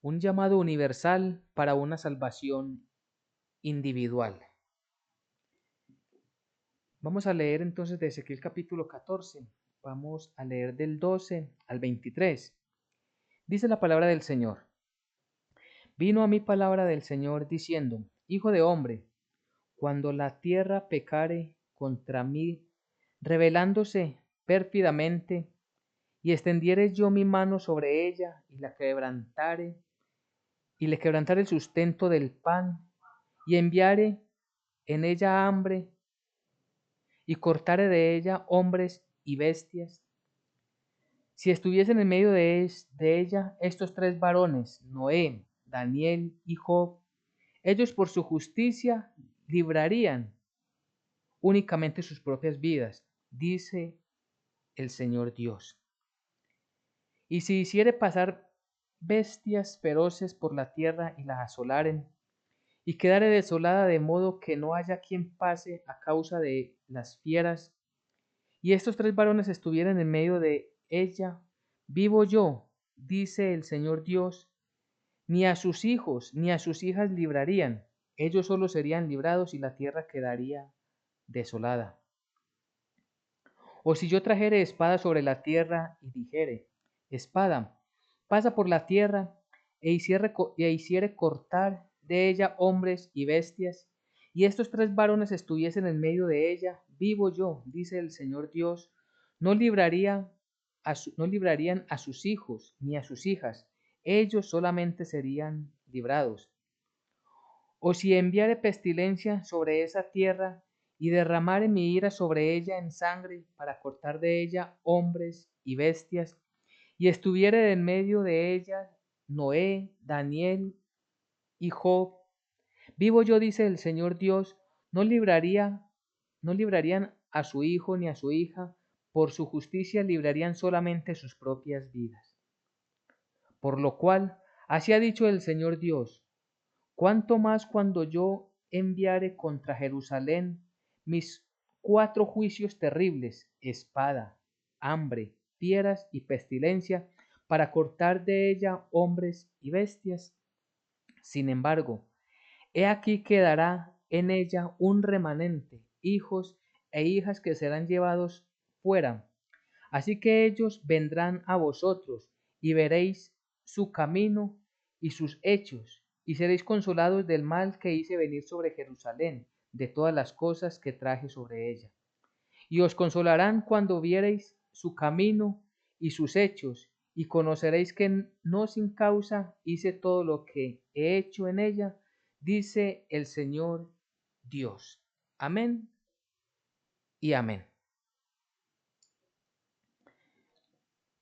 un llamado universal para una salvación individual. Vamos a leer entonces de Ezequiel capítulo 14. Vamos a leer del 12 al 23. Dice la palabra del Señor. Vino a mí palabra del Señor diciendo, Hijo de hombre, cuando la tierra pecare contra mí, rebelándose pérfidamente, y extendiere yo mi mano sobre ella, y la quebrantare, y le quebrantare el sustento del pan, y enviare en ella hambre, y cortare de ella hombres y bestias, si estuviesen en medio de ella estos tres varones, Noé, Daniel y Job, ellos por su justicia librarían únicamente sus propias vidas, dice el Señor Dios. Y si hiciere pasar bestias feroces por la tierra y las asolaren, y quedare desolada de modo que no haya quien pase a causa de las fieras, y estos tres varones estuvieran en medio de ella, vivo yo, dice el Señor Dios, ni a sus hijos ni a sus hijas librarían, ellos solo serían librados y la tierra quedaría desolada. O si yo trajere espada sobre la tierra y dijere, espada, pasa por la tierra e hiciere cortar de ella hombres y bestias, y estos tres varones estuviesen en medio de ella, vivo yo, dice el Señor Dios, no librarían a sus hijos ni a sus hijas, ellos solamente serían librados. O si enviare pestilencia sobre esa tierra y derramare mi ira sobre ella en sangre para cortar de ella hombres y bestias, y estuviere en medio de ella Noé, Daniel y Job, vivo yo, dice el Señor Dios, no librarían a su hijo ni a su hija, por su justicia librarían solamente sus propias vidas. Por lo cual, así ha dicho el Señor Dios, cuánto más cuando yo enviare contra Jerusalén mis 4 juicios terribles, espada, hambre, fieras y pestilencia, para cortar de ella hombres y bestias. Sin embargo, he aquí quedará en ella un remanente, hijos e hijas que serán llevados fuera. Así que ellos vendrán a vosotros y veréis su camino y sus hechos, y seréis consolados del mal que hice venir sobre Jerusalén, de todas las cosas que traje sobre ella. Y os consolarán cuando viereis su camino y sus hechos, y conoceréis que no sin causa hice todo lo que he hecho en ella, dice el Señor Dios. Amén y amén.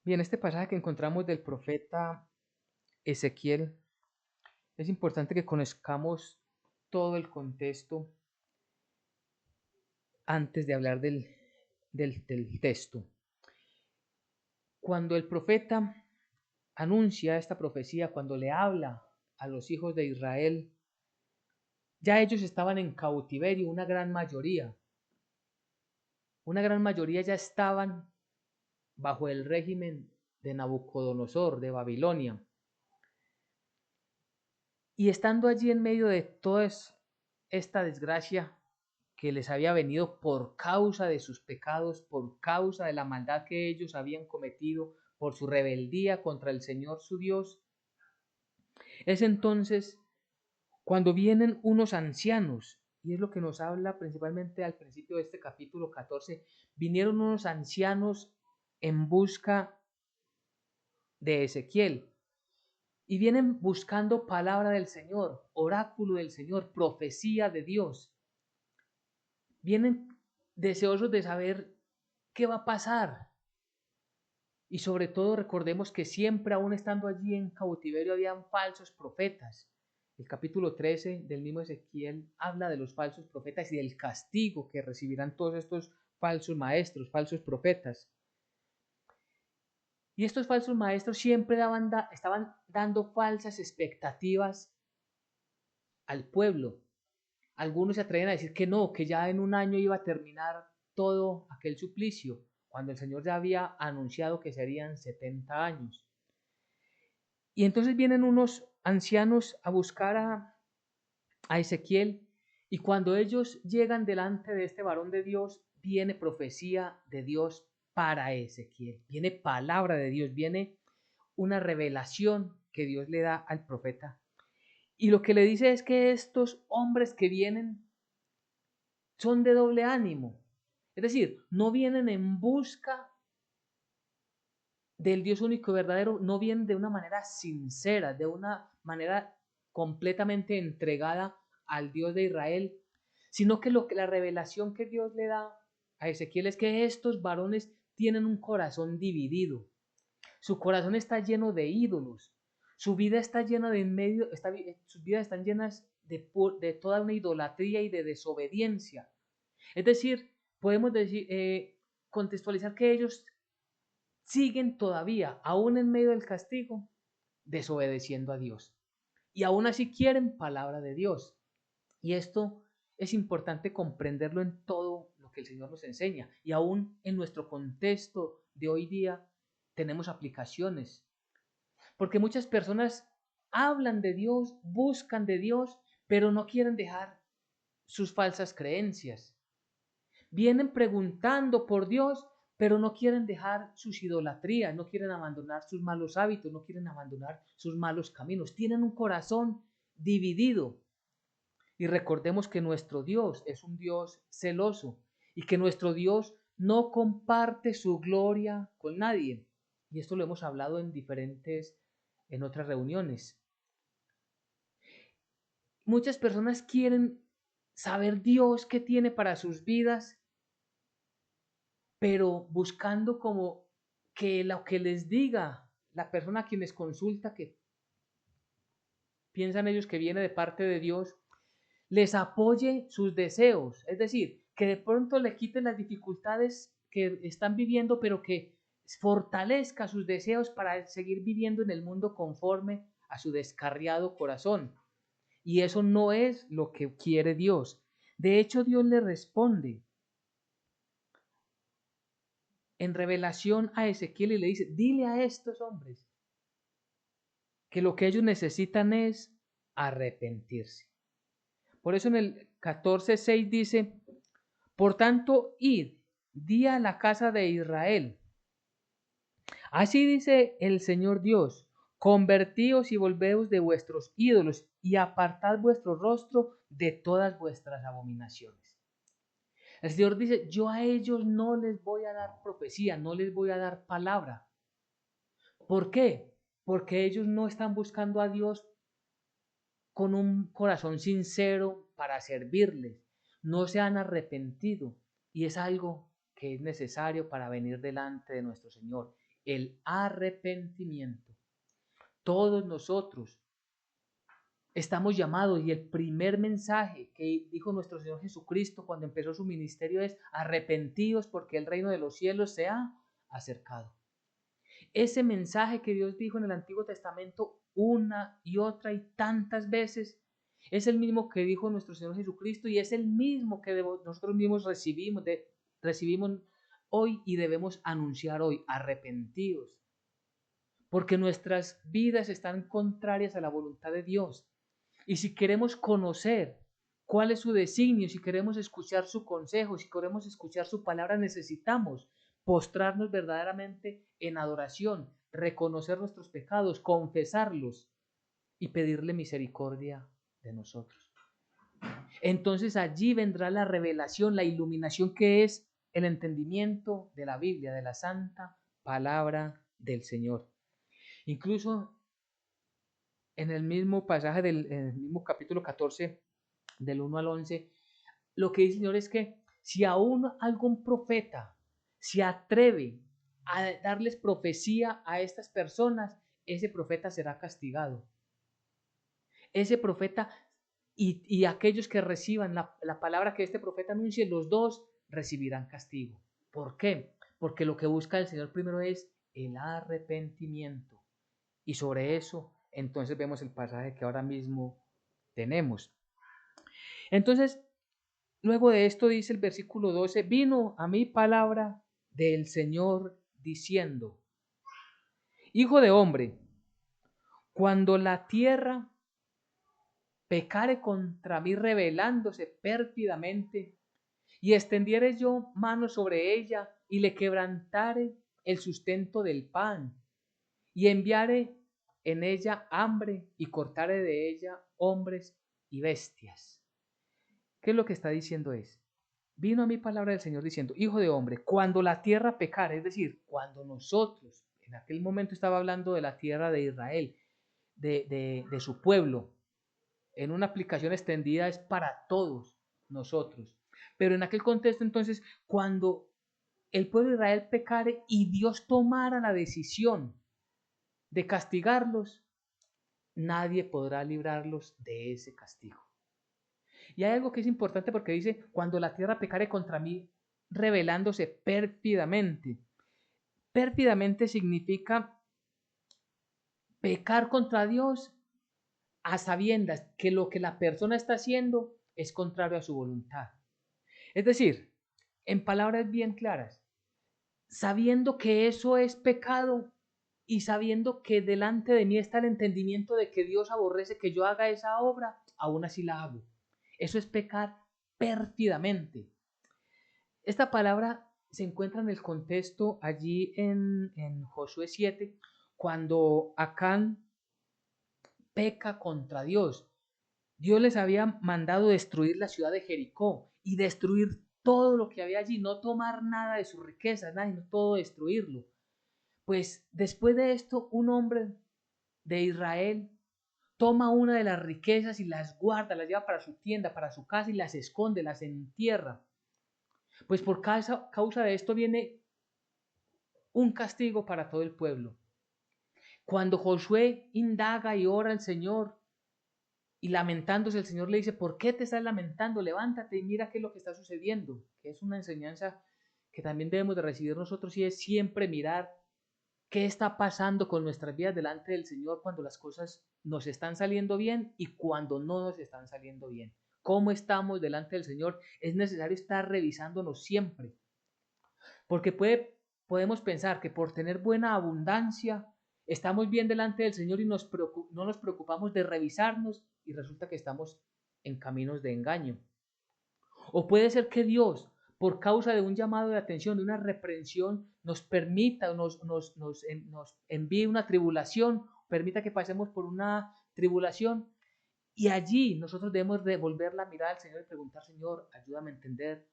Bien, este pasaje que encontramos del profeta Ezequiel, es importante que conozcamos todo el contexto antes de hablar del texto. Cuando el profeta anuncia esta profecía, cuando le habla a los hijos de Israel, ya ellos estaban en cautiverio, una gran mayoría ya estaban bajo el régimen de Nabucodonosor, de Babilonia. Y estando allí en medio de toda esta desgracia que les había venido por causa de sus pecados, por causa de la maldad que ellos habían cometido, por su rebeldía contra el Señor su Dios, es entonces cuando vienen unos ancianos, y es lo que nos habla principalmente al principio de este capítulo 14, vinieron unos ancianos en busca de Ezequiel, y vienen buscando palabra del Señor, oráculo del Señor, profecía de Dios. Vienen deseosos de saber qué va a pasar. Y sobre todo recordemos que siempre, aún estando allí en cautiverio, habían falsos profetas. El capítulo 13 del mismo Ezequiel habla de los falsos profetas y del castigo que recibirán todos estos falsos maestros, falsos profetas. Y estos falsos maestros siempre estaban dando falsas expectativas al pueblo. Algunos se atreven a decir que no, que ya en un año iba a terminar todo aquel suplicio, cuando el Señor ya había anunciado que serían 70 años. Y entonces vienen unos ancianos a buscar a Ezequiel, y cuando ellos llegan delante de este varón de Dios, viene profecía de Dios para Ezequiel, viene palabra de Dios, viene una revelación que Dios le da al profeta. Y lo que le dice es que estos hombres que vienen son de doble ánimo. Es decir, no vienen en busca del Dios único y verdadero, no vienen de una manera sincera, de una manera completamente entregada al Dios de Israel, sino que la revelación que Dios le da a Ezequiel es que estos varones tienen un corazón dividido. Su corazón está lleno de ídolos. Su vida está llena de sus vidas están llenas de toda una idolatría y de desobediencia. Es decir, podemos decir, contextualizar que ellos siguen todavía, aún en medio del castigo, desobedeciendo a Dios. Y aún así quieren palabra de Dios. Y esto es importante comprenderlo en todo lo que el Señor nos enseña. Y aún en nuestro contexto de hoy día tenemos aplicaciones. Porque muchas personas hablan de Dios, buscan de Dios, pero no quieren dejar sus falsas creencias. Vienen preguntando por Dios, pero no quieren dejar sus idolatrías, no quieren abandonar sus malos hábitos, no quieren abandonar sus malos caminos. Tienen un corazón dividido. Y recordemos que nuestro Dios es un Dios celoso y que nuestro Dios no comparte su gloria con nadie. Y esto lo hemos hablado en otras reuniones. Muchas personas quieren saber Dios qué tiene para sus vidas, pero buscando como que lo que les diga la persona a quien les consulta, que piensan ellos que viene de parte de Dios, les apoye sus deseos, es decir, que de pronto le quiten las dificultades que están viviendo, pero que fortalezca sus deseos para seguir viviendo en el mundo conforme a su descarriado corazón. Y eso no es lo que quiere Dios. De hecho, Dios le responde en revelación a Ezequiel y le dice, dile a estos hombres que lo que ellos necesitan es arrepentirse. Por eso en el 14:6 dice, por tanto, id, di a la casa de Israel. Así dice el Señor Dios, convertíos y volveos de vuestros ídolos y apartad vuestro rostro de todas vuestras abominaciones. El Señor dice, yo a ellos no les voy a dar profecía, no les voy a dar palabra. ¿Por qué? Porque ellos no están buscando a Dios con un corazón sincero para servirles. No se han arrepentido y es algo que es necesario para venir delante de nuestro Señor. El arrepentimiento. Todos nosotros estamos llamados y el primer mensaje que dijo nuestro Señor Jesucristo cuando empezó su ministerio es arrepentidos porque el reino de los cielos se ha acercado. Ese mensaje que Dios dijo en el Antiguo Testamento una y otra y tantas veces es el mismo que dijo nuestro Señor Jesucristo y es el mismo que nosotros mismos recibimos hoy y debemos anunciar hoy, arrepentidos. Porque nuestras vidas están contrarias a la voluntad de Dios. Y si queremos conocer cuál es su designio, si queremos escuchar su consejo, si queremos escuchar su palabra, necesitamos postrarnos verdaderamente en adoración, reconocer nuestros pecados, confesarlos y pedirle misericordia de nosotros. Entonces allí vendrá la revelación, la iluminación que es el entendimiento de la Biblia, de la santa palabra del Señor. Incluso en el mismo pasaje en el mismo capítulo 14, del 1 al 11, lo que dice el Señor es que si aún algún profeta se atreve a darles profecía a estas personas, ese profeta será castigado. Ese profeta y aquellos que reciban la palabra que este profeta anuncie, los dos recibirán castigo. ¿Por qué? Porque lo que busca el Señor primero es el arrepentimiento. Y sobre eso, entonces vemos el pasaje que ahora mismo tenemos. Entonces, luego de esto dice el versículo 12, vino a mí palabra del Señor diciendo, Hijo de hombre, Cuando la tierra pecare contra mí rebelándose pérfidamente, y extendiere yo mano sobre ella, y le quebrantare el sustento del pan, y enviare en ella hambre, y cortare de ella hombres y bestias. ¿Qué es lo que está diciendo es? Vino a mí palabra del Señor diciendo, hijo de hombre, cuando la tierra pecare, es decir, cuando nosotros, en aquel momento estaba hablando de la tierra de Israel, de su pueblo, en una aplicación extendida es para todos nosotros. Pero en aquel contexto entonces, cuando el pueblo de Israel pecare y Dios tomara la decisión de castigarlos, nadie podrá librarlos de ese castigo. Y hay algo que es importante porque dice, cuando la tierra pecare contra mí, rebelándose pérfidamente. Pérfidamente significa pecar contra Dios a sabiendas que lo que la persona está haciendo es contrario a su voluntad. Es decir, en palabras bien claras, sabiendo que eso es pecado y sabiendo que delante de mí está el entendimiento de que Dios aborrece que yo haga esa obra, aún así la hago. Eso es pecar pérfidamente. Esta palabra se encuentra en el contexto allí en Josué 7, cuando Acán peca contra Dios. Dios les había mandado destruir la ciudad de Jericó y destruir todo lo que había allí, no tomar nada de sus riquezas, nada, sino todo destruirlo. Pues después de esto, un hombre de Israel toma una de las riquezas y las guarda, las lleva para su tienda, para su casa y las esconde, las entierra. Pues por causa de esto viene un castigo para todo el pueblo. Cuando Josué indaga y ora al Señor y lamentándose, el Señor le dice, ¿por qué te estás lamentando? Levántate y mira qué es lo que está sucediendo, que es una enseñanza que también debemos de recibir nosotros y es siempre mirar qué está pasando con nuestras vidas delante del Señor cuando las cosas nos están saliendo bien y cuando no nos están saliendo bien. ¿Cómo estamos delante del Señor? Es necesario estar revisándonos siempre, porque podemos pensar que por tener buena abundancia estamos bien delante del Señor y no nos preocupamos de revisarnos y resulta que estamos en caminos de engaño. O puede ser que Dios, por causa de un llamado de atención, de una reprensión, nos permita, nos envíe una tribulación, permita que pasemos por una tribulación y allí nosotros debemos devolver la mirada al Señor y preguntar, Señor, ayúdame a entender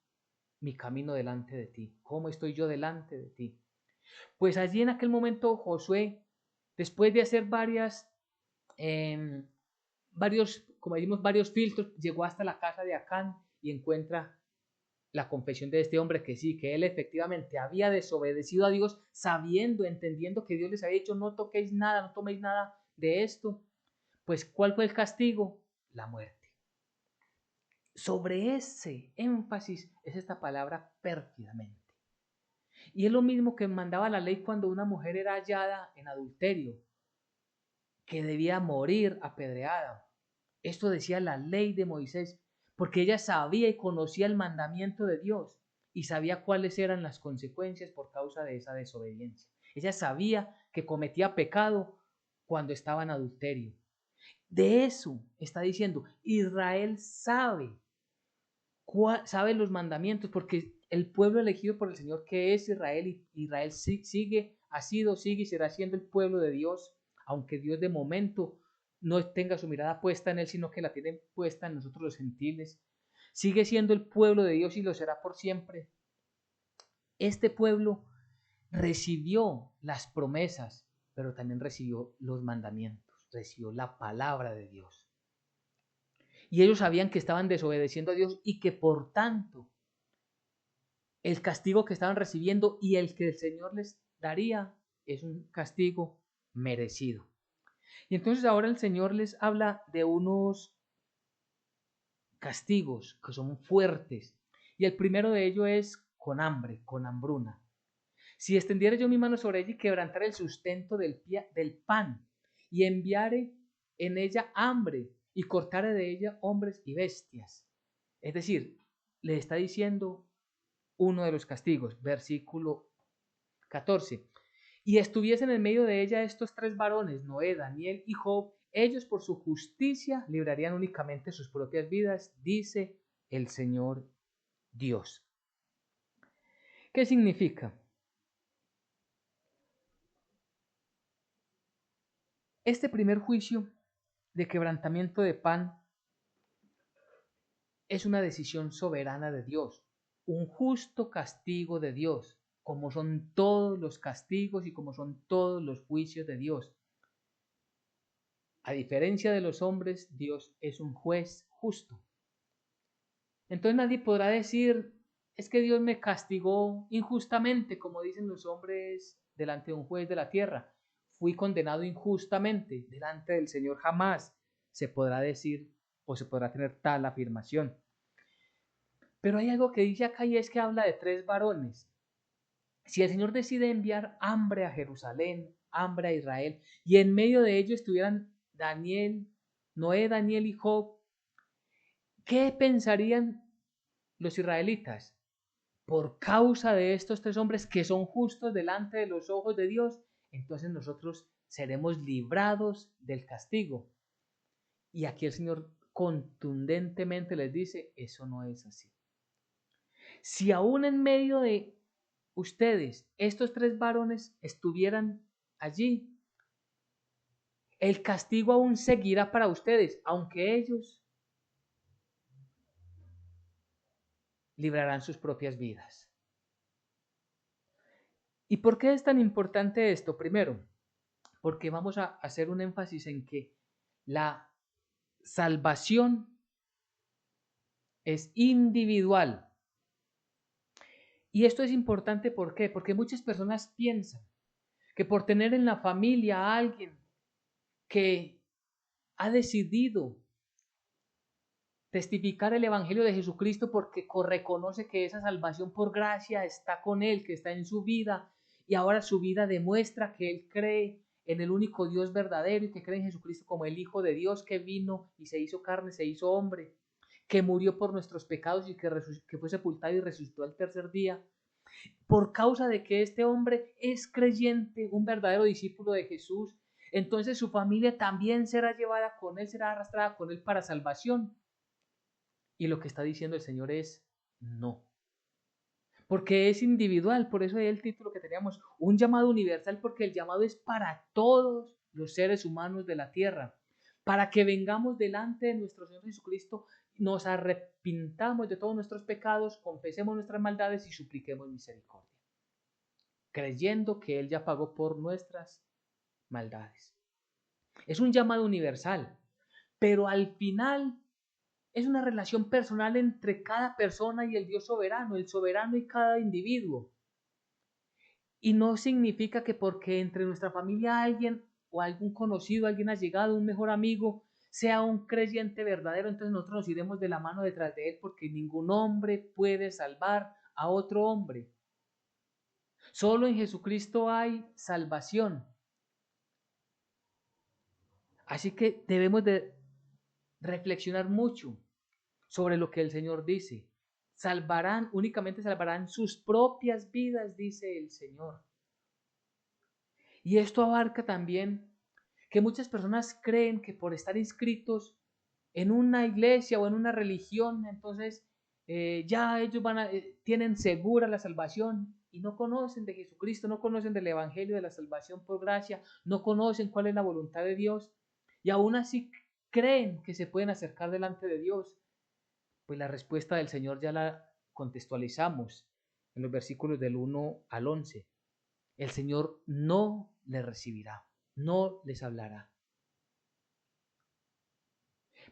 mi camino delante de ti. ¿Cómo estoy yo delante de ti? Pues allí en aquel momento Josué, después de hacer como decimos, varios filtros, llegó hasta la casa de Acán y encuentra la confesión de este hombre que sí, que él efectivamente había desobedecido a Dios, sabiendo, entendiendo que Dios les había dicho, no toquéis nada, no toméis nada de esto. Pues, ¿cuál fue el castigo? La muerte. Sobre ese énfasis es esta palabra pérfidamente. Y es lo mismo que mandaba la ley cuando una mujer era hallada en adulterio, que debía morir apedreada. Esto decía la ley de Moisés, porque ella sabía y conocía el mandamiento de Dios y sabía cuáles eran las consecuencias por causa de esa desobediencia. Ella sabía que cometía pecado cuando estaba en adulterio. De eso está diciendo, Israel sabe los mandamientos, porque el pueblo elegido por el Señor que es Israel, y Israel sigue y será siendo el pueblo de Dios, aunque Dios de momento no tenga su mirada puesta en él, sino que la tiene puesta en nosotros los gentiles. Sigue siendo el pueblo de Dios y lo será por siempre. Este pueblo recibió las promesas, pero también recibió los mandamientos, recibió la palabra de Dios. Y ellos sabían que estaban desobedeciendo a Dios y que por tanto el castigo que estaban recibiendo y el que el Señor les daría es un castigo merecido. Y entonces ahora el Señor les habla de unos castigos que son fuertes. Y el primero de ellos es con hambre, con hambruna. Si extendiere yo mi mano sobre ella y quebrantare el sustento del pan y enviare en ella hambre y cortare de ella hombres y bestias. Es decir, le está diciendo uno de los castigos, versículo 14. y estuviesen en medio de ella estos tres varones, Noé, Daniel y Job, ellos por su justicia librarían únicamente sus propias vidas, dice el Señor Dios. ¿Qué significa? Este primer juicio de quebrantamiento de pan es una decisión soberana de Dios, un justo castigo de Dios, como son todos los castigos y como son todos los juicios de Dios. A diferencia de los hombres, Dios es un juez justo. Entonces nadie podrá decir, es que Dios me castigó injustamente, como dicen los hombres delante de un juez de la tierra. Fui condenado injustamente delante del Señor. Jamás se podrá decir o se podrá tener tal afirmación. Pero hay algo que dice acá y es que habla de tres varones. Si el Señor decide enviar hambre a Jerusalén, hambre a Israel, y en medio de ellos estuvieran Daniel, Noé, Daniel y Job, ¿qué pensarían los israelitas? Por causa de estos tres hombres que son justos delante de los ojos de Dios, entonces nosotros seremos librados del castigo. Y aquí el Señor contundentemente les dice, eso no es así. Si aún en medio de ustedes, estos tres varones, estuvieran allí, el castigo aún seguirá para ustedes, aunque ellos librarán sus propias vidas. ¿Y por qué es tan importante esto? Primero, porque vamos a hacer un énfasis en que la salvación es individual. Y esto es importante, ¿por qué? Porque muchas personas piensan que por tener en la familia a alguien que ha decidido testificar el Evangelio de Jesucristo porque reconoce que esa salvación por gracia está con él, que está en su vida, y ahora su vida demuestra que él cree en el único Dios verdadero y que cree en Jesucristo como el Hijo de Dios que vino y se hizo carne, se hizo hombre, que murió por nuestros pecados y que fue sepultado y resucitó al tercer día. Por causa de que este hombre es creyente, un verdadero discípulo de Jesús, entonces su familia también será llevada con él, será arrastrada con él para salvación. Y lo que está diciendo el Señor es no. Porque es individual, por eso es el título que teníamos, un llamado universal, porque el llamado es para todos los seres humanos de la tierra, para que vengamos delante de nuestro Señor Jesucristo, nos arrepintamos de todos nuestros pecados, confesemos nuestras maldades y supliquemos misericordia, creyendo que Él ya pagó por nuestras maldades. Es un llamado universal, pero al final es una relación personal entre cada persona y el Dios soberano, el soberano y cada individuo. Y no significa que porque entre nuestra familia alguien o algún conocido, alguien ha llegado, un mejor amigo, sea un creyente verdadero, entonces nosotros nos iremos de la mano detrás de él porque ningún hombre puede salvar a otro hombre. Solo en Jesucristo hay salvación. Así que debemos de reflexionar mucho sobre lo que el Señor dice. Únicamente salvarán sus propias vidas, dice el Señor. Y esto abarca también que muchas personas creen que por estar inscritos en una iglesia o en una religión, entonces ya ellos tienen segura la salvación y no conocen de Jesucristo, no conocen del Evangelio de la salvación por gracia, no conocen cuál es la voluntad de Dios y aún así creen que se pueden acercar delante de Dios. Pues la respuesta del Señor ya la contextualizamos en los versículos del 1 al 11. El Señor no les recibirá, no les hablará.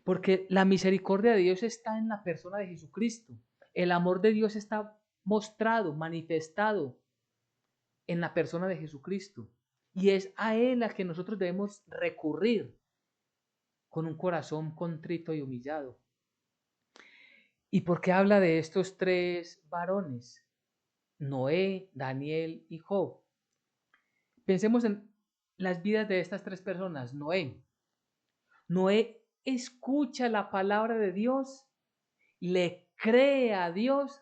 Porque la misericordia de Dios está en la persona de Jesucristo. El amor de Dios está mostrado, manifestado en la persona de Jesucristo. Y es a Él a que nosotros debemos recurrir con un corazón contrito y humillado. ¿Y por qué habla de estos tres varones? Noé, Daniel y Job. Pensemos en las vidas de estas tres personas. Noé escucha la palabra de Dios, le cree a Dios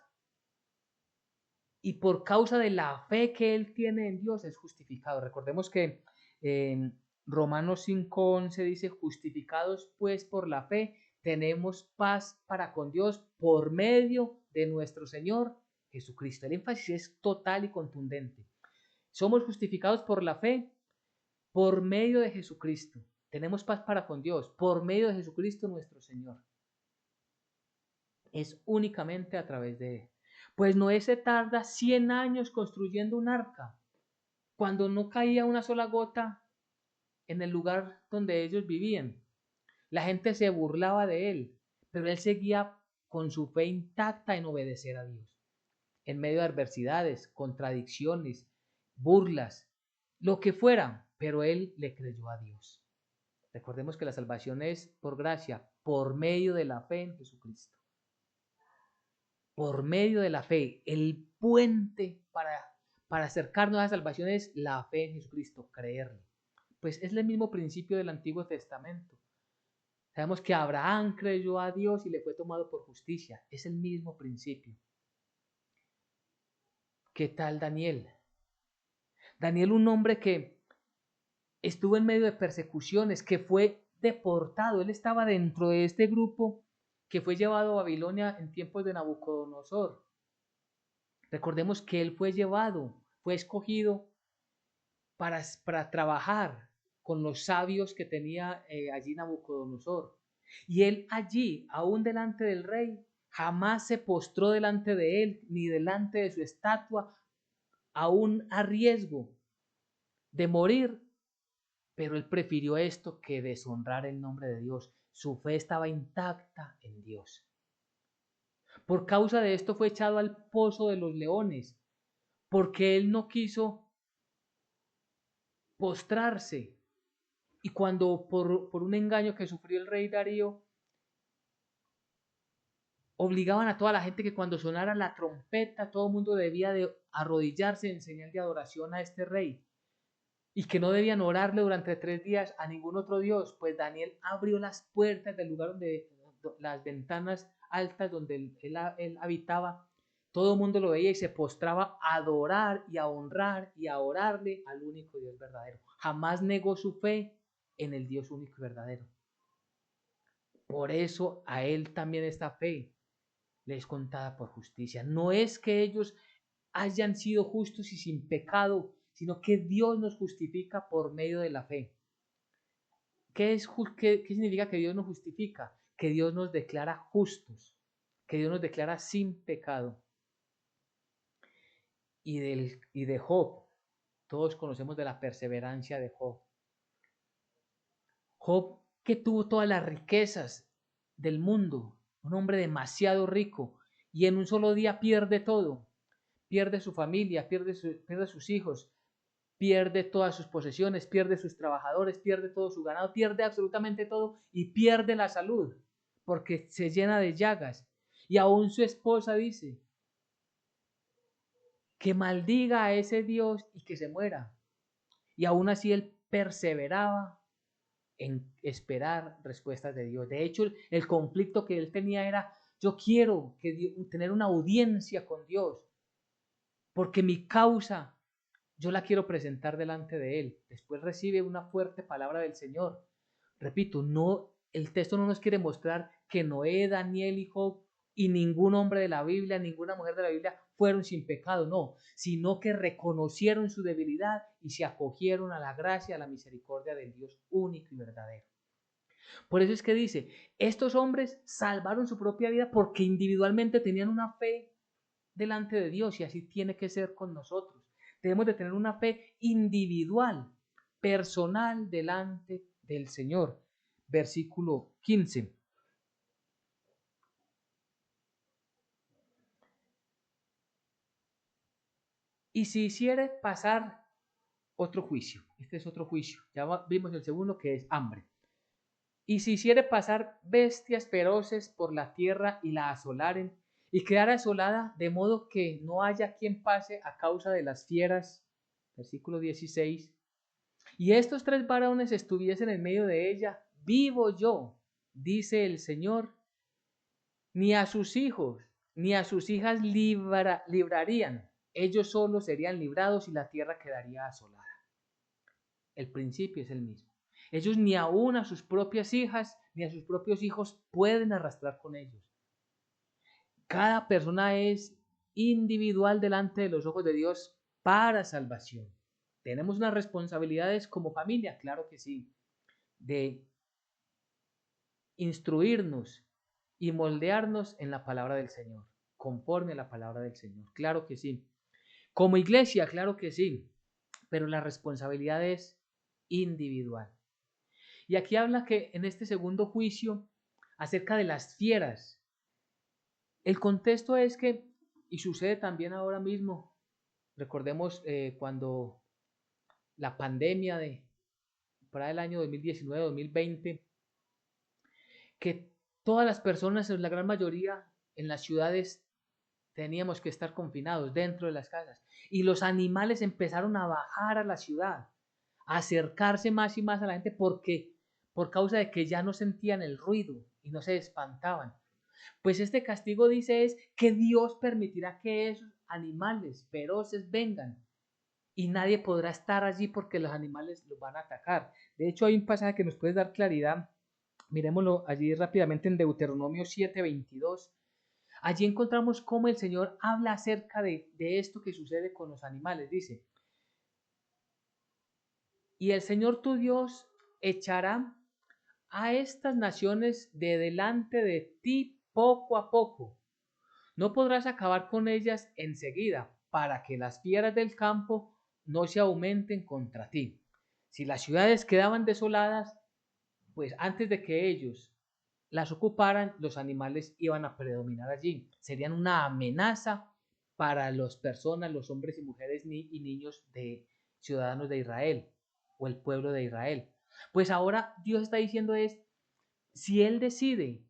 y por causa de la fe que él tiene en Dios es justificado. Recordemos que en Romanos 5:11 dice, justificados pues por la fe, tenemos paz para con Dios por medio de nuestro Señor Jesucristo. El énfasis es total y contundente. Somos justificados por la fe, por medio de Jesucristo. Tenemos paz para con Dios, por medio de Jesucristo nuestro Señor. Es únicamente a través de él. Pues Noé se tarda 100 años construyendo un arca, cuando no caía una sola gota en el lugar donde ellos vivían. La gente se burlaba de él, pero él seguía con su fe intacta en obedecer a Dios. En medio de adversidades, contradicciones, burlas, lo que fuera, pero él le creyó a Dios. Recordemos que la salvación es por gracia, por medio de la fe en Jesucristo. Por medio de la fe, el puente para acercarnos a la salvación es la fe en Jesucristo, creerle. Pues es el mismo principio del Antiguo Testamento. Sabemos que Abraham creyó a Dios y le fue tomado por justicia. Es el mismo principio. ¿Qué tal Daniel? Daniel, un hombre que estuvo en medio de persecuciones, que fue deportado. Él estaba dentro de este grupo que fue llevado a Babilonia en tiempos de Nabucodonosor. Recordemos que él fue llevado, fue escogido para trabajar con los sabios que tenía allí Nabucodonosor. Y él allí, aún delante del rey, jamás se postró delante de él, ni delante de su estatua, aún a riesgo de morir, pero él prefirió esto que deshonrar el nombre de Dios. Su fe estaba intacta en Dios. Por causa de esto fue echado al pozo de los leones, porque él no quiso postrarse. Y cuando por un engaño que sufrió el rey Darío, obligaban a toda la gente que cuando sonara la trompeta, todo el mundo debía de arrodillarse en señal de adoración a este rey, y que no debían orarle durante 3 días a ningún otro dios, pues Daniel abrió las puertas del lugar donde, las ventanas altas donde él habitaba, todo el mundo lo veía y se postraba a adorar y a honrar y a orarle al único Dios verdadero. Jamás negó su fe en el Dios único y verdadero. Por eso a él también esta fe le es contada por justicia. No es que ellos hayan sido justos y sin pecado, sino que Dios nos justifica por medio de la fe. ¿Qué significa que Dios nos justifica? Que Dios nos declara justos, que Dios nos declara sin pecado. Y de Job, todos conocemos de la perseverancia de Job. Job, que tuvo todas las riquezas del mundo, un hombre demasiado rico, y en un solo día pierde todo. Pierde su familia, pierde sus hijos, pierde todas sus posesiones, pierde sus trabajadores, pierde todo su ganado, pierde absolutamente todo y pierde la salud porque se llena de llagas. Y aún su esposa dice que maldiga a ese Dios y que se muera. Y aún así él perseveraba en esperar respuestas de Dios. De hecho, el conflicto que él tenía era, yo quiero tener una audiencia con Dios, porque mi causa yo la quiero presentar delante de él. Después recibe una fuerte palabra del Señor. Repito, no, el texto no nos quiere mostrar que Noé, Daniel y Job y ningún hombre de la Biblia, ninguna mujer de la Biblia fueron sin pecado, no, sino que reconocieron su debilidad y se acogieron a la gracia, a la misericordia del Dios único y verdadero. Por eso es que dice, estos hombres salvaron su propia vida porque individualmente tenían una fe delante de Dios, y así tiene que ser con nosotros. Debemos de tener una fe individual, personal delante del Señor. Versículo 15. Y si hiciere pasar otro juicio, este es otro juicio, ya vimos el segundo que es hambre. Y si hiciere pasar bestias feroces por la tierra y la asolaren, y quedara asolada de modo que no haya quien pase a causa de las fieras, versículo 16, y estos 3 varones estuviesen en medio de ella, vivo yo, dice el Señor, ni a sus hijos, ni a sus hijas librarían ellos solos serían librados y la tierra quedaría asolada. El principio es el mismo. Ellos ni aún a sus propias hijas ni a sus propios hijos pueden arrastrar con ellos. Cada persona es individual delante de los ojos de Dios para salvación. ¿Tenemos unas responsabilidades como familia? Claro que sí. De instruirnos y moldearnos en la palabra del Señor, conforme a la palabra del Señor. Claro que sí. Como iglesia, claro que sí. Pero la responsabilidad es individual. Y aquí habla que en este segundo juicio acerca de las fieras, el contexto es que, y sucede también ahora mismo, recordemos cuando la pandemia para el año 2019-2020, que todas las personas, la gran mayoría en las ciudades, teníamos que estar confinados dentro de las casas. Y los animales empezaron a bajar a la ciudad, a acercarse más y más a la gente por causa de que ya no sentían el ruido y no se espantaban. Pues este castigo dice es que Dios permitirá que esos animales feroces vengan y nadie podrá estar allí porque los animales los van a atacar. De hecho, hay un pasaje que nos puede dar claridad. Miremoslo allí rápidamente en Deuteronomio 7:22. Allí encontramos cómo el Señor habla acerca de esto que sucede con los animales. Dice, y el Señor tu Dios echará a estas naciones de delante de ti poco a poco. No podrás acabar con ellas enseguida, para que las fieras del campo no se aumenten contra ti. Si las ciudades quedaban desoladas, pues antes de que ellos las ocuparan, los animales iban a predominar allí. Serían una amenaza para las personas, los hombres y mujeres y niños de ciudadanos de Israel o el pueblo de Israel. Pues ahora Dios está diciendo es, si Él decide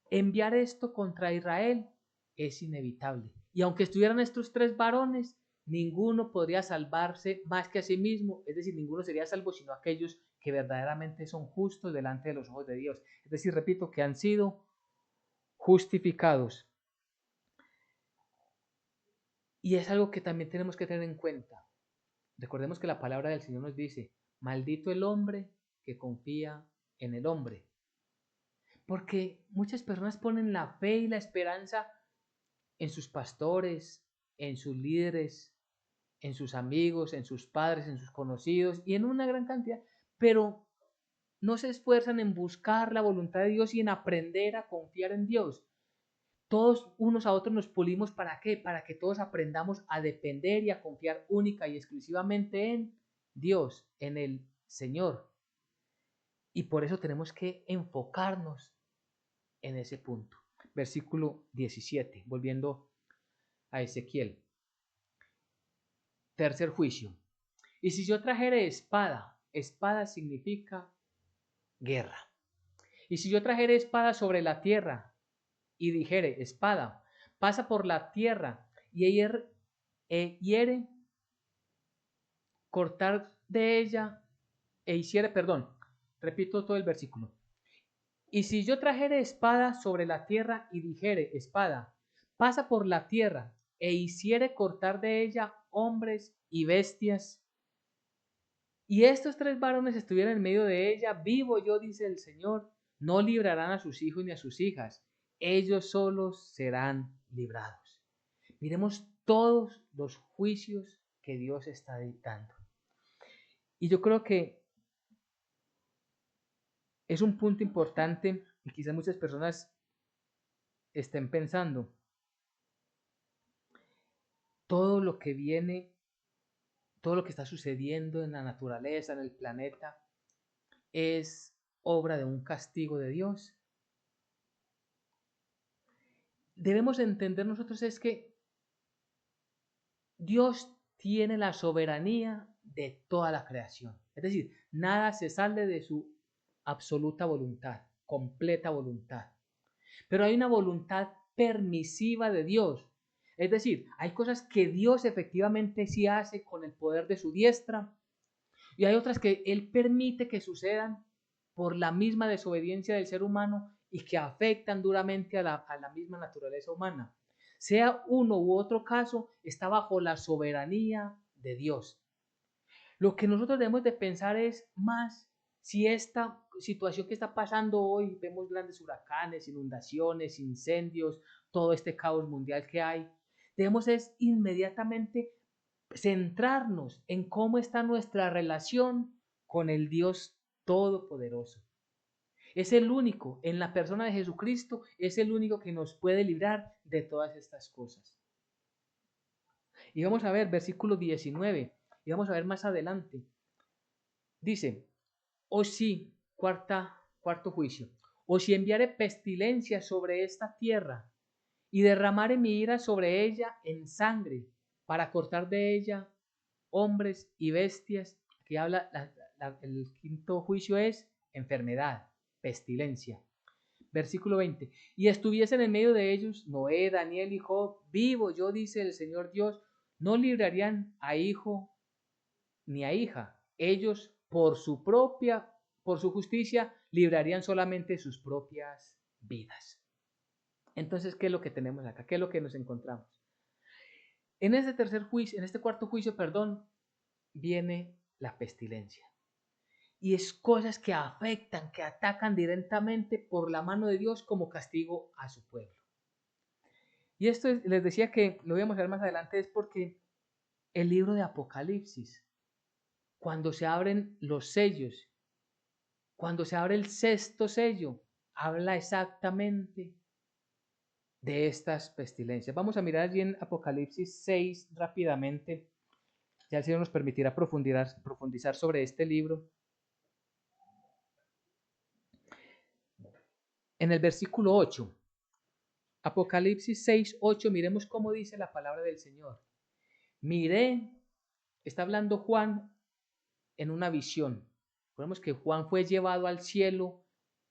enviar esto contra Israel, es inevitable. Y aunque estuvieran estos tres varones, ninguno podría salvarse más que a sí mismo, es decir, ninguno sería salvo sino aquellos que verdaderamente son justos delante de los ojos de Dios. Es decir, repito, que han sido justificados. Y es algo que también tenemos que tener en cuenta. Recordemos que la palabra del Señor nos dice, maldito el hombre que confía en el hombre. Porque muchas personas ponen la fe y la esperanza en sus pastores, en sus líderes, en sus amigos, en sus padres, en sus conocidos y en una gran cantidad, pero no se esfuerzan en buscar la voluntad de Dios y en aprender a confiar en Dios. Todos unos a otros nos pulimos, ¿para qué? Para que todos aprendamos a depender y a confiar única y exclusivamente en Dios, en el Señor. Y por eso tenemos que enfocarnos en ese punto. Versículo 17, volviendo a Ezequiel. Tercer juicio. Y si yo trajere espada, espada significa guerra. Y si yo trajere espada sobre la tierra y dijere, espada, pasa por la tierra y hiere, cortar de ella, repito todo el versículo. Y si yo trajere espada sobre la tierra y dijere, espada, pasa por la tierra e hiciere cortar de ella hombres y bestias, y estos tres varones estuvieran en medio de ella, vivo yo, dice el Señor, no librarán a sus hijos ni a sus hijas, ellos solos serán librados. Miremos todos los juicios que Dios está dictando. Y yo creo que es un punto importante y quizás muchas personas estén pensando, todo lo que viene, todo lo que está sucediendo en la naturaleza, en el planeta, es obra de un castigo de Dios. Debemos entender nosotros es que Dios tiene la soberanía de toda la creación. Es decir, nada se sale de su absoluta voluntad, completa voluntad. Pero hay una voluntad permisiva de Dios. Es decir, hay cosas que Dios efectivamente sí hace con el poder de su diestra y hay otras que Él permite que sucedan por la misma desobediencia del ser humano y que afectan duramente a la misma naturaleza humana. Sea uno u otro caso, está bajo la soberanía de Dios. Lo que nosotros debemos de pensar es más si esta situación que está pasando hoy, vemos grandes huracanes, inundaciones, incendios, todo este caos mundial que hay, debemos es inmediatamente centrarnos en cómo está nuestra relación con el Dios Todopoderoso. Es el único, en la persona de Jesucristo, es el único que nos puede librar de todas estas cosas. Y vamos a ver versículo 19, y vamos a ver más adelante. Dice, o si, cuarto juicio, o si enviare pestilencia sobre esta tierra y derramare mi ira sobre ella en sangre, para cortar de ella hombres y bestias. Aquí habla, el quinto juicio es enfermedad, pestilencia. Versículo 20. Y estuviesen en medio de ellos Noé, Daniel y Job, vivo yo, dice el Señor Dios, no librarían a hijo ni a hija. Ellos por su justicia, librarían solamente sus propias vidas. Entonces, ¿qué es lo que tenemos acá? ¿Qué es lo que nos encontramos? En este cuarto juicio, viene la pestilencia. Y es cosas que afectan, que atacan directamente por la mano de Dios como castigo a su pueblo. Y esto les decía que lo vamos a ver más adelante, es porque el libro de Apocalipsis, cuando se abren los sellos, cuando se abre el sexto sello, habla exactamente de estas pestilencias. Vamos a mirar allí en Apocalipsis 6 rápidamente. Ya el Señor nos permitirá profundizar sobre este libro. En el versículo 8, Apocalipsis 6, 8, miremos cómo dice la palabra del Señor. Miré, está hablando Juan en una visión. Recordemos que Juan fue llevado al cielo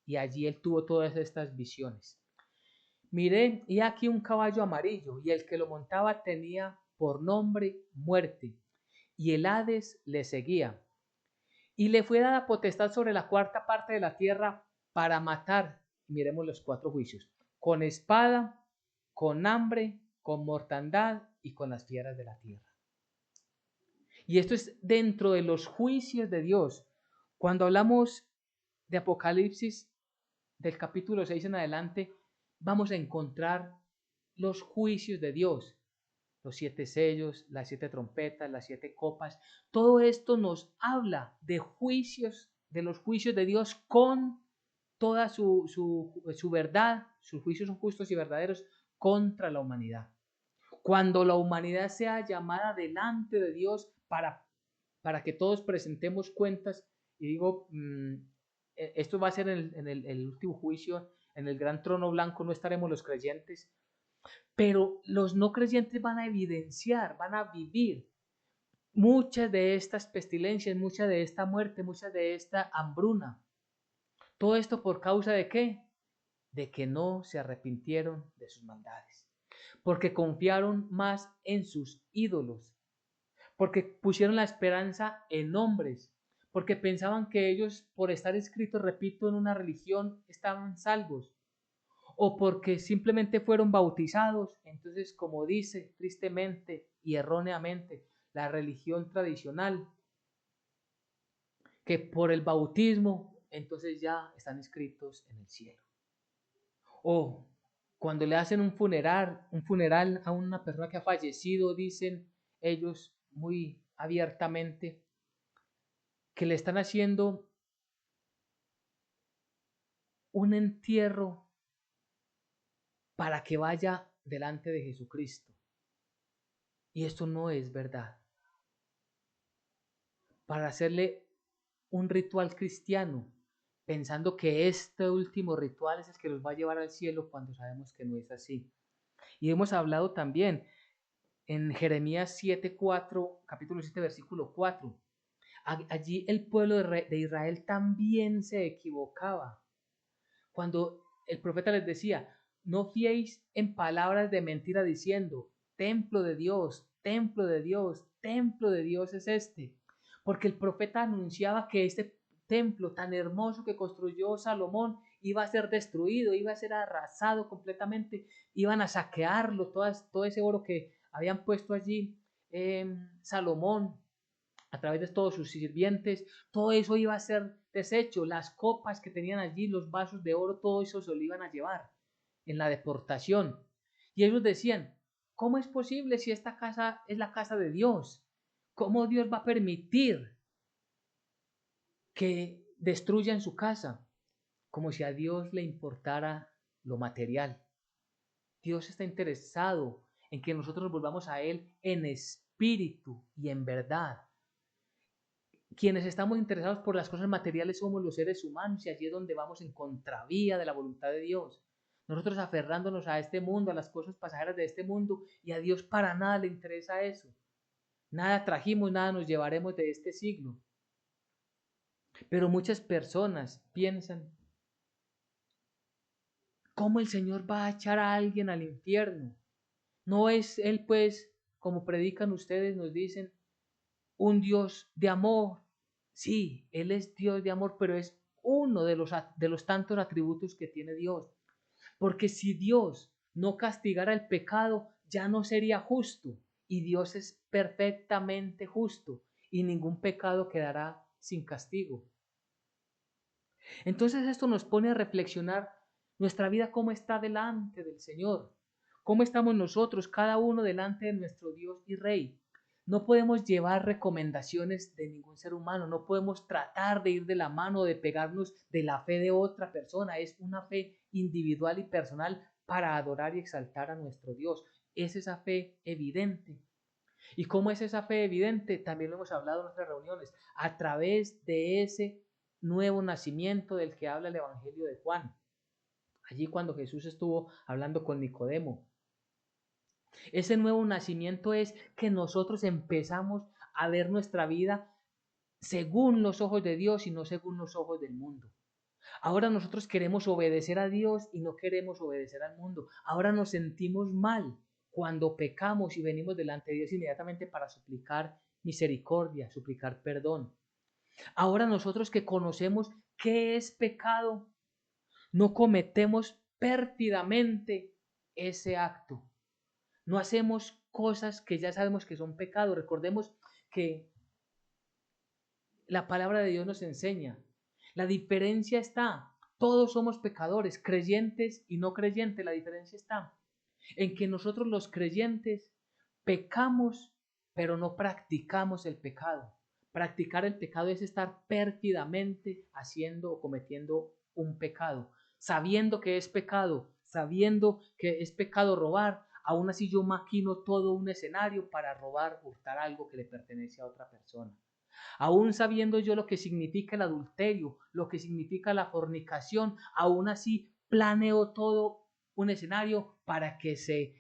y allí él tuvo todas estas visiones. Miré, y aquí un caballo amarillo, y el que lo montaba tenía por nombre Muerte, y el Hades le seguía. Y le fue dada potestad sobre la cuarta parte de la tierra para matar, miremos los cuatro juicios, con espada, con hambre, con mortandad y con las fieras de la tierra. Y esto es dentro de los juicios de Dios. Cuando hablamos de Apocalipsis, del capítulo 6 en adelante, vamos a encontrar los juicios de Dios, los 7 sellos, las 7 trompetas, las 7 copas. Todo esto nos habla de juicios, de los juicios de Dios con toda su verdad. Sus juicios son justos y verdaderos contra la humanidad. Cuando la humanidad sea llamada delante de Dios para que todos presentemos cuentas, y digo, esto va a ser en el último juicio, en el gran trono blanco, no estaremos los creyentes, pero los no creyentes van a evidenciar, van a vivir muchas de estas pestilencias, mucha de esta muerte, mucha de esta hambruna. ¿Todo esto por causa de qué? De que no se arrepintieron de sus maldades, porque confiaron más en sus ídolos, porque pusieron la esperanza en hombres, porque pensaban que ellos, por estar inscritos, repito, en una religión, estaban salvos, o porque simplemente fueron bautizados. Entonces, como dice tristemente y erróneamente la religión tradicional, que por el bautismo entonces ya están inscritos en el cielo. O cuando le hacen un funeral a una persona que ha fallecido, dicen ellos muy abiertamente que le están haciendo un entierro para que vaya delante de Jesucristo. Y esto no es verdad. Para hacerle un ritual cristiano, pensando que este último ritual es el que los va a llevar al cielo, cuando sabemos que no es así. Y hemos hablado también en Jeremías 7:4, capítulo 7, versículo 4. Allí el pueblo de Israel también se equivocaba. Cuando el profeta les decía, no fiéis en palabras de mentira diciendo, templo de Dios, templo de Dios, templo de Dios es este. Porque el profeta anunciaba que este templo tan hermoso que construyó Salomón iba a ser destruido, iba a ser arrasado completamente, iban a saquearlo, todo ese oro que habían puesto allí Salomón a través de todos sus sirvientes, todo eso iba a ser deshecho, las copas que tenían allí, los vasos de oro, todo eso se lo iban a llevar en la deportación. Y ellos decían, ¿cómo es posible si esta casa es la casa de Dios? ¿Cómo Dios va a permitir que destruyan su casa? Como si a Dios le importara lo material. Dios está interesado en que nosotros volvamos a Él en espíritu y en verdad. Quienes estamos interesados por las cosas materiales somos los seres humanos y allí es donde vamos en contravía de la voluntad de Dios. Nosotros aferrándonos a este mundo, a las cosas pasajeras de este mundo, y a Dios para nada le interesa eso. Nada trajimos, nada nos llevaremos de este siglo. Pero muchas personas piensan, ¿cómo el Señor va a echar a alguien al infierno? No es Él, pues, como predican ustedes, nos dicen, un Dios de amor. Sí, Él es Dios de amor, pero es uno de los tantos atributos que tiene Dios. Porque si Dios no castigara el pecado, ya no sería justo. Y Dios es perfectamente justo y ningún pecado quedará sin castigo. Entonces esto nos pone a reflexionar nuestra vida cómo está delante del Señor. ¿Cómo estamos nosotros, cada uno delante de nuestro Dios y Rey? No podemos llevar recomendaciones de ningún ser humano, no podemos tratar de ir de la mano, de pegarnos de la fe de otra persona. Es una fe individual y personal para adorar y exaltar a nuestro Dios. Es esa fe evidente. ¿Y cómo es esa fe evidente? También lo hemos hablado en nuestras reuniones, a través de ese nuevo nacimiento del que habla el Evangelio de Juan. Allí cuando Jesús estuvo hablando con Nicodemo. Ese nuevo nacimiento es que nosotros empezamos a ver nuestra vida según los ojos de Dios y no según los ojos del mundo. Ahora nosotros queremos obedecer a Dios y no queremos obedecer al mundo. Ahora nos sentimos mal cuando pecamos y venimos delante de Dios inmediatamente para suplicar misericordia, suplicar perdón. Ahora nosotros que conocemos qué es pecado, no cometemos pérfidamente ese acto. No hacemos cosas que ya sabemos que son pecado. Recordemos que la palabra de Dios nos enseña. La diferencia está. Todos somos pecadores, creyentes y no creyentes. La diferencia está en que nosotros los creyentes pecamos, pero no practicamos el pecado. Practicar el pecado es estar pérfidamente haciendo o cometiendo un pecado, sabiendo que es pecado, sabiendo que es pecado robar. Aún así yo maquino todo un escenario para robar, hurtar algo que le pertenece a otra persona. Aún sabiendo yo lo que significa el adulterio, lo que significa la fornicación, aún así planeo todo un escenario para que se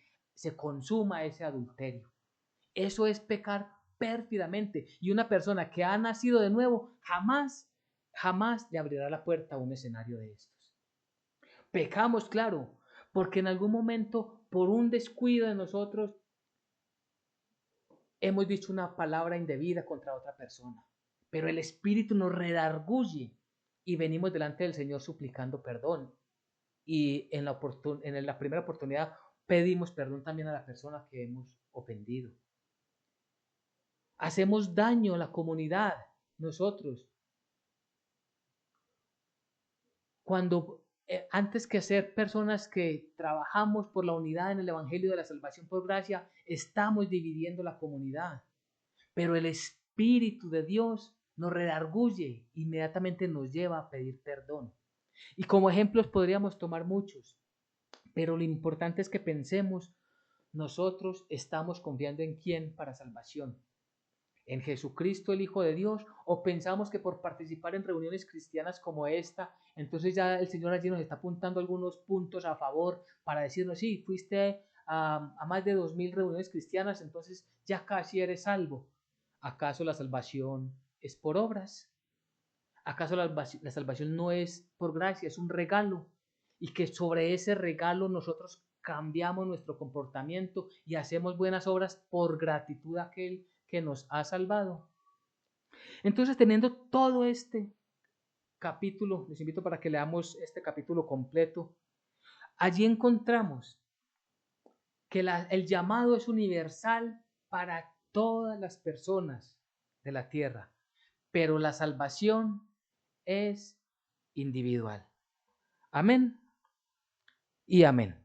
consuma ese adulterio. Eso es pecar pérfidamente. Y una persona que ha nacido de nuevo jamás le abrirá la puerta a un escenario de estos. Pecamos, claro, porque en algún momento, por un descuido de nosotros, hemos dicho una palabra indebida contra otra persona. Pero el Espíritu nos redarguye y venimos delante del Señor suplicando perdón. Y en la primera oportunidad pedimos perdón también a la persona que hemos ofendido. Hacemos daño a la comunidad nosotros. Cuando antes que ser personas que trabajamos por la unidad en el Evangelio de la salvación por gracia, estamos dividiendo la comunidad. Pero el Espíritu de Dios nos redarguye, inmediatamente nos lleva a pedir perdón. Y como ejemplos podríamos tomar muchos, pero lo importante es que pensemos, nosotros estamos confiando en quién para salvación, en Jesucristo el Hijo de Dios, o pensamos que por participar en reuniones cristianas como esta, entonces ya el Señor allí nos está apuntando algunos puntos a favor para decirnos, sí, fuiste a más de 2000 reuniones cristianas, entonces ya casi eres salvo. ¿Acaso la salvación es por obras? ¿Acaso la salvación no es por gracia, es un regalo? Y que sobre ese regalo nosotros cambiamos nuestro comportamiento y hacemos buenas obras por gratitud a aquel que nos ha salvado. Entonces, teniendo todo este capítulo, les invito para que leamos este capítulo completo. Allí encontramos que el llamado es universal para todas las personas de la tierra, pero la salvación es individual. Amén y amén.